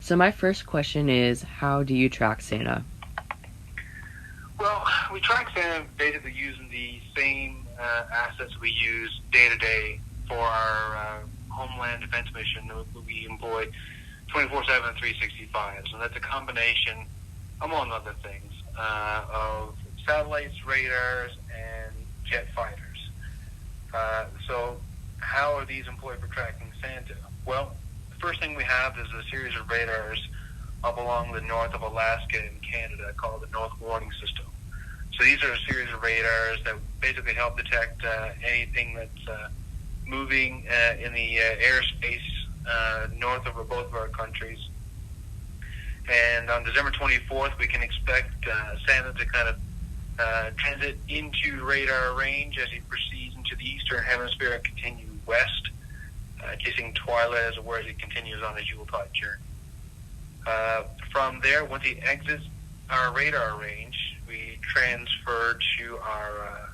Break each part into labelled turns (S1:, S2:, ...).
S1: So my first question is, how do you track Santa?
S2: Well, we track Santa basically using the same assets we use day to day for our Homeland Defense mission that we employ 24/7, 365. So that's a combination, among other things, of satellites, radars, and jet fighters. So how are these employed for tracking Santa? Well, the first thing we have is a series of radars up along the north of Alaska in Canada called the North Warning System. So these are a series of radars that basically help detect anything that's moving in the airspace north of both of our countries. And on December 24th, we can expect Santa to kind of transit into radar range as he proceeds into the eastern hemisphere and continue west, chasing twilight as he continues on his Yuletide journey. From there, once he exits our radar range, we transfer to our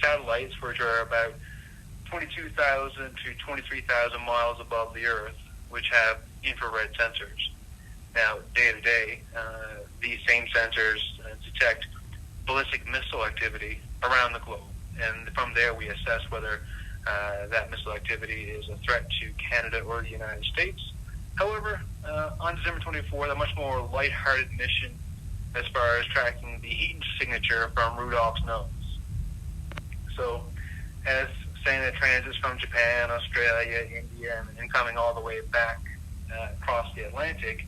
S2: satellites, which are about 22,000 to 23,000 miles above the Earth, which have infrared sensors. Now, day to day, these same sensors detect ballistic missile activity around the globe. And from there, we assess whether that missile activity is a threat to Canada or the United States. However, on December 24th, a much more lighthearted mission as far as tracking the heat signature from Rudolph's nose. So, as Santa transits from Japan, Australia, India, and coming all the way back across the Atlantic,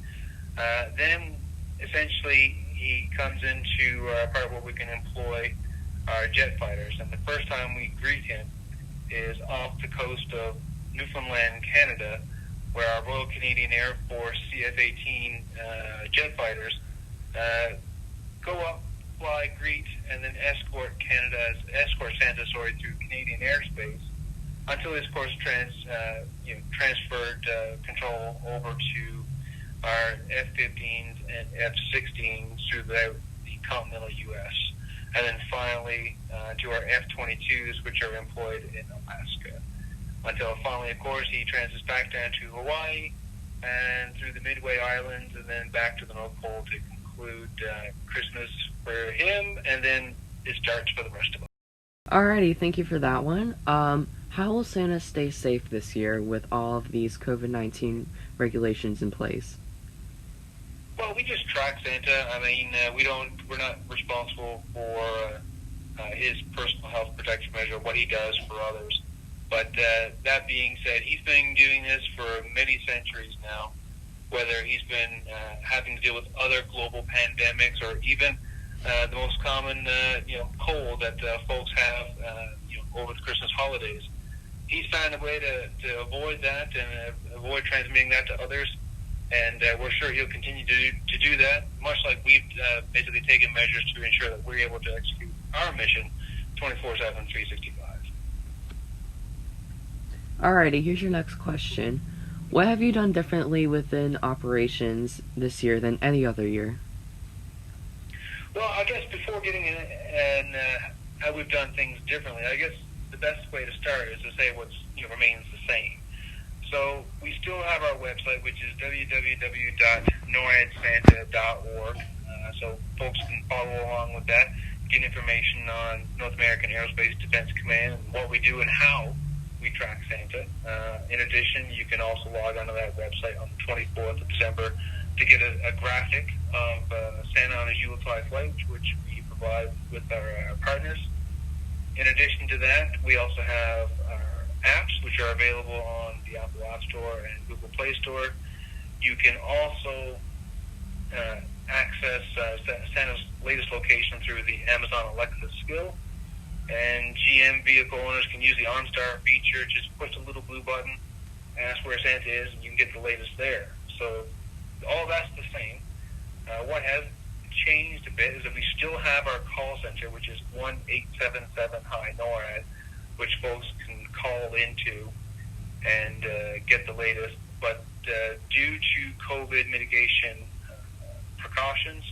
S2: then essentially he comes into a part where we can employ our jet fighters. And the first time we greet him is off the coast of Newfoundland, Canada, where our Royal Canadian Air Force CF-18 jet fighters go up, fly, greet, and then escort Santa through Canadian airspace until his course transferred control over to our F-15s and F-16s throughout the continental U.S. And then finally to our F-22s, which are employed in Alaska. Until finally, of course, he transits back down to Hawaii and through the Midway Islands and then back to the North Pole to conclude Christmas for him, and then it starts for the rest of us.
S1: Alrighty, thank you for that one. How will Santa stay safe this year with all of these COVID-19 regulations in place?
S2: Well, we just track Santa. I mean, we're not responsible for his personal health protection measure, what he does for others. But that being said, he's been doing this for many centuries now, whether he's been having to deal with other global pandemics or even the most common, cold that folks have, over the Christmas holidays. He's found a way to avoid that and avoid transmitting that to others, and we're sure he'll continue to do that, much like we've basically taken measures to ensure that we're able to execute our mission 24/7, 365.
S1: Alrighty, here's your next question. What have you done differently within operations this year than any other year?
S2: Well, I guess before getting in and how we've done things differently, I guess the best way to start is to say what's remains the same. So we still have our website, which is www.noradsanta.org. So folks can follow along with that, get information on North American Aerospace Defense Command, and what we do and how we track Santa. In addition, you can also log onto that website on the 24th of December to get a graphic of Santa on his Yuletide flight, which we provide with our partners. In addition to that, we also have our apps, which are available on the Apple App Store and Google Play Store. You can also access Santa's latest location through the Amazon Alexa skill. And GM vehicle owners can use the OnStar feature. Just push the little blue button, ask where Santa is, and you can get the latest there. So all that's the same. What has changed a bit is that we still have our call center, which is 1-877-HI-NORAD, which folks can call into and get the latest. But due to COVID mitigation precautions,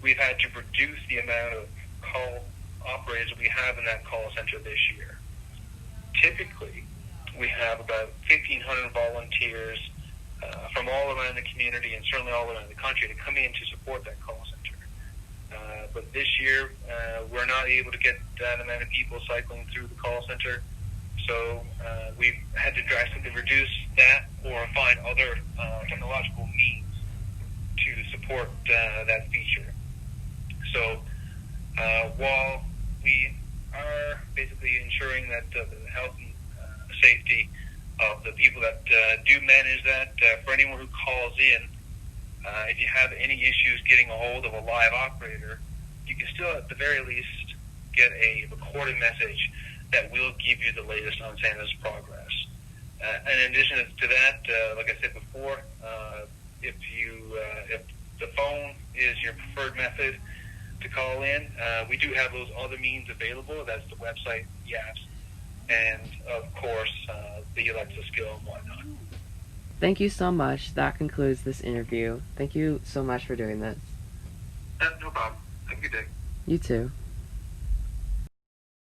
S2: we've had to reduce the amount of call operators that we have in that call center this year. Typically, we have about 1,500 volunteers from all around the community and certainly all around the country to come in to support that call center. But this year, we're not able to get that amount of people cycling through the call center. So we've had to drastically reduce that or find other technological means to support that feature. So while we are basically ensuring that the health and safety of the people that do manage that, for anyone who calls in, if you have any issues getting a hold of a live operator, you can still at the very least get a recorded message that will give you the latest on Santa's progress. And in addition to that, like I said before, if the phone is your preferred method to call in, we do have those other means available. That's the website, the apps, and of course the Alexa skill and whatnot.
S1: Thank you so much. That concludes this interview. Thank you so much for doing this.
S2: No problem. Have a good day.
S1: You too.